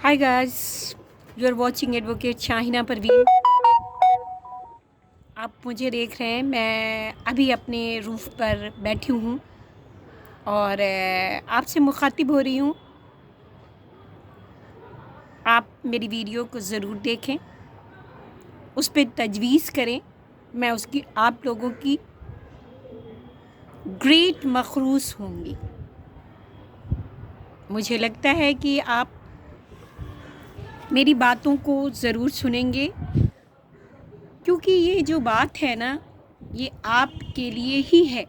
Hi guys, you are watching advocate Shahina Parveen. आप मुझे देख रहे हैं। मैं अभी अपने रूफ़ पर बैठी हूँ और आपसे मुखातिब हो रही हूँ। आप मेरी वीडियो को ज़रूर देखें, उस पर तजवीज़ करें। मैं उसकी आप लोगों की ग्रेट मखरूस होंगी। मुझे लगता है कि आप मेरी बातों को ज़रूर सुनेंगे, क्योंकि ये जो बात है ना, ये आपके लिए ही है।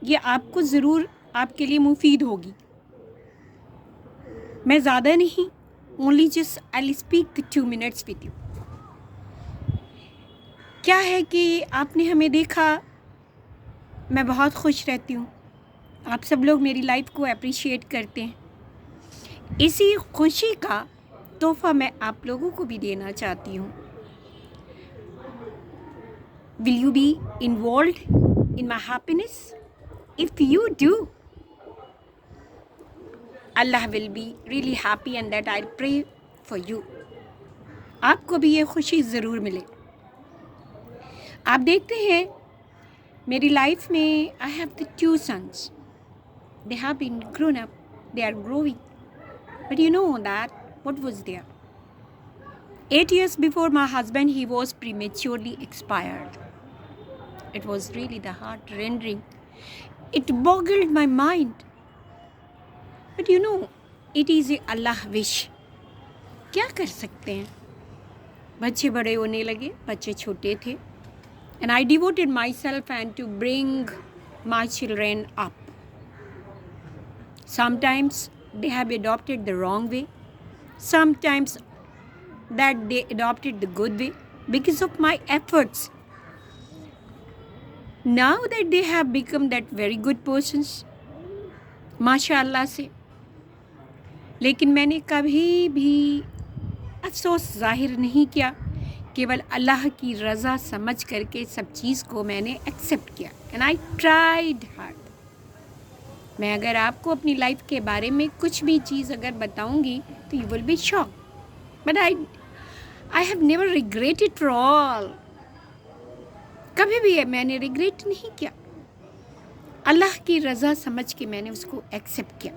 ये आपको ज़रूर आपके लिए मुफीद होगी। मैं ज़्यादा नहीं, only just I speak the 2 minutes with you. क्या है कि आपने हमें देखा, मैं बहुत खुश रहती हूँ। आप सब लोग मेरी लाइफ को अप्रिशिएट करते हैं। इसी खुशी का तोहफ़ा मैं आप लोगों को भी देना चाहती हूँ। Will you be involve in my happiness? If you do, Allah will be really happy and that I'll pray for you. आपको भी ये खुशी ज़रूर मिले। आप देखते हैं मेरी लाइफ में I have the 2 sons. They have been grown up. They are growing. But you know that what was there? 8 years before my husband, he was prematurely expired. It was really the heart rending. It boggled my mind. But you know, it is a Allah wish. क्या कर सकते हैं? बच्चे बड़े होने लगे, बच्चे छोटे थे. And I devoted myself and to bring my children up. Sometimes they have adopted the wrong way. Sometimes that they adopted the good way because of my efforts. Now that they have become that very good persons, माशाअल्लाह से, लेकिन मैंने कभी भी अफसोस जाहिर नहीं किया। केवल अल्लाह की रज़ा समझ करके सब चीज़ को मैंने एक्सेप्ट किया। And I tried hard. मैं अगर आपको अपनी लाइफ के बारे में कुछ भी चीज़ अगर बताऊंगी तो you will be shock. But I have never regretted for all. कभी भी मैंने रिग्रेट नहीं किया। अल्लाह की रज़ा समझ के मैंने उसको एक्सेप्ट किया।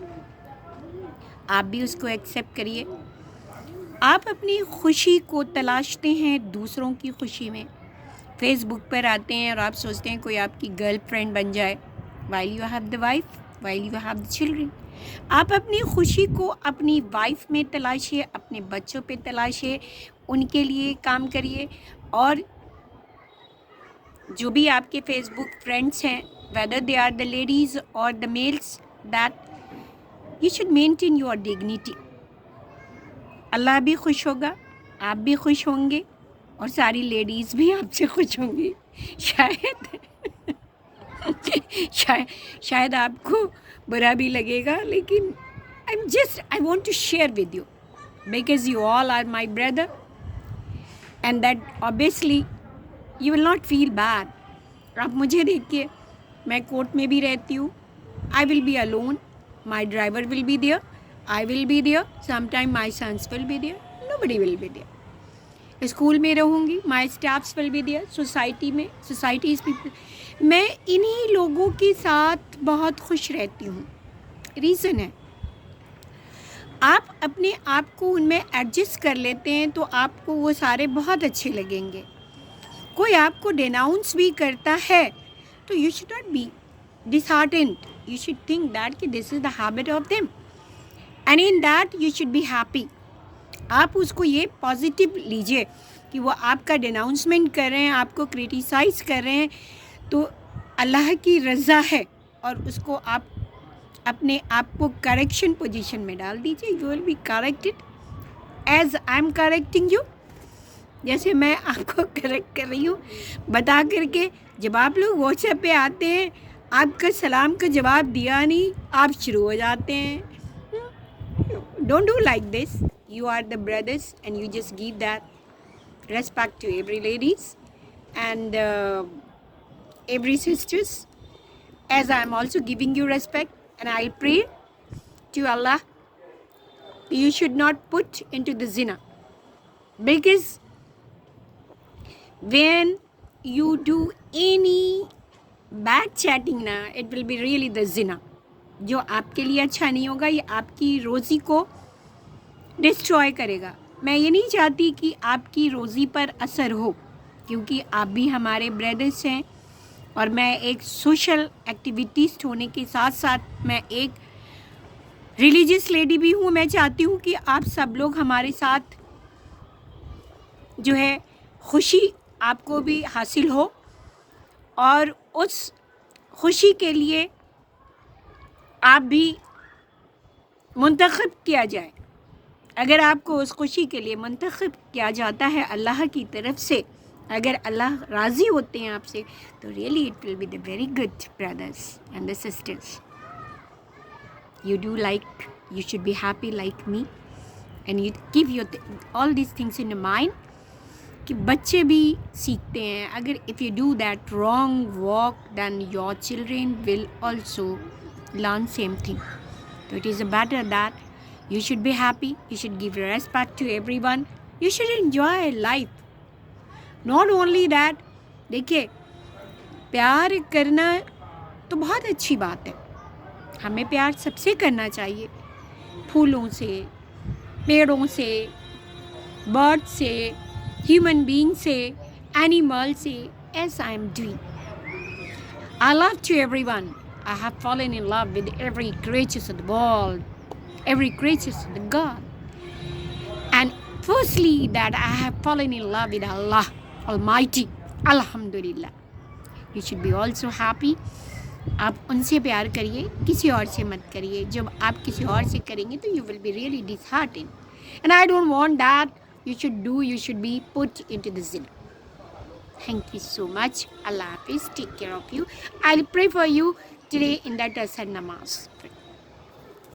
आप भी उसको एक्सेप्ट करिए। आप अपनी खुशी को तलाशते हैं दूसरों की खुशी में। फेसबुक पर आते हैं और आप सोचते हैं कोई आपकी गर्लफ्रेंड बन जाए। While you have the wife, while you have the children. आप अपनी खुशी को अपनी वाइफ में तलाशिए, अपने बच्चों पे तलाशिए, उनके लिए काम करिए। और जो भी आपके फेसबुक फ्रेंड्स हैं, whether they are the ladies और the males, that you should maintain your dignity. Allah भी खुश होगा, आप भी खुश होंगे और सारी लेडीज़ भी आपसे खुश होंगी। शायद आपको बुरा भी लगेगा, लेकिन I want to share with you because you all are my brother and that obviously you will not feel bad. आप मुझे देखिए, मैं कोर्ट में भी रहती हूँ। I will be alone, my driver will be there, I will be there. Sometime my sons will be there. Nobody will be there. School में रहूँगी, my staffs will be there. Society में, societies people. मैं इन्हीं लोगों के साथ बहुत खुश रहती हूँ। रीज़न है, आप अपने आप को उनमें एडजस्ट कर लेते हैं तो आपको वो सारे बहुत अच्छे लगेंगे। कोई आपको डिनाउंस भी करता है तो you should not be disheartened. You should think that कि this is the habit of them. And in that you should be happy. आप उसको ये पॉजिटिव लीजिए कि वो आपका डिनाउंसमेंट कर रहे हैं, आपको क्रिटिसाइज़ कर रहे हैं, तो अल्लाह की रज़ा है और उसको आप अपने आप को करेक्शन पोजीशन में डाल दीजिए। You will be corrected as I am correcting you. जैसे मैं आपको करेक्ट कर रही हूँ बता करके। जब आप लोग व्हाट्सएप पे आते हैं, आपका सलाम का जवाब दिया नहीं, आप शुरू हो जाते हैं। Don't do like this. You are the brothers and you just give that respect to every ladies and every sisters, as I am also giving you respect. And I'll pray to Allah you should not put into the zina, because when you do any bad chatting ना, it will be really the zina, जो आपके लिए अच्छा नहीं होगा, ये आपकी रोज़ी को डिस्ट्रॉय करेगा. मैं ये नहीं चाहती कि आपकी रोज़ी पर असर हो, क्योंकि आप भी हमारे ब्रदर्स हैं और मैं एक सोशल एक्टिविटीस्ट होने के साथ साथ मैं एक रिलीजियस लेडी भी हूँ. मैं चाहती हूँ कि आप सब लोग हमारे साथ जो है खुशी आपको भी हासिल हो, और उस खुशी के लिए आप भी मुंतखब किया जाए. अगर आपको उस खुशी के लिए मुंतखब किया जाता है अल्लाह की तरफ से, अगर अल्लाह राज़ी होते हैं आपसे, तो really it will be the very good brothers and the sisters. You do like, you should be happy like me, and you keep your all these things in your mind कि बच्चे भी सीखते हैं. अगर if you do that wrong walk, then your children will also learn same thing. So it is better that you should be happy, you should give respect to everyone, you should enjoy life. Not only that, देखिए प्यार करना तो बहुत अच्छी बात है, हमें प्यार सबसे करना चाहिए, फूलों से, पेड़ों से, बर्ड से, ह्यूमन बीइंग से, एनिमल से, as I am doing. I love to everyone. I have fallen in love with every creature of the world, every creature of the God. And firstly that I have fallen in love with Allah Almighty. Alhamdulillah. You should be also happy. आप उनसे प्यार करिए, किसी और से मत करिए. जब आप किसी और से करेंगे तो you will be really disheartened. And I don't want that. You should be put into the zina. Thank you so much. Allah Hafiz. Take care of you. I'll pray for you today in that Asr namaz.